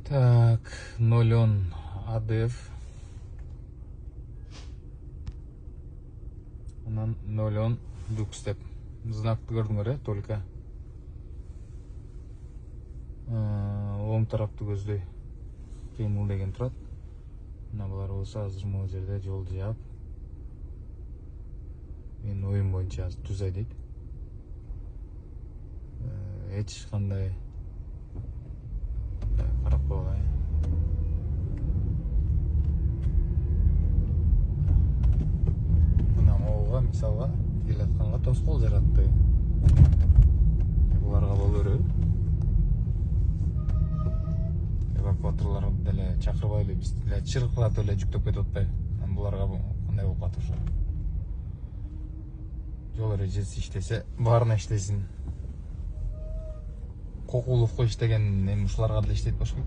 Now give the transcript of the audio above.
Так, 010 АДФ. Анан 010 люкс деп знакты көрдүңөр, только оң тарапты көздөй кыймыл деген турат. Мына булар болсо азыр могу жерде жолду жаап, менин оюм боюнча түзөй дейт. Эч кандай карап койгула. Мына могуга мисалга келатканга тоскоол жаратты. Буларга боло береби? Эвакуаторлорду деле чакырбайлы, биз деле чыркыратып эле жүктөп кетип атпайбы? Буларга кандай болуп калат ошо? Жол эрежеси иштесе, баарына иштесин. Кокуловко иштеген эми ушуларга деле иштейт болуш керек.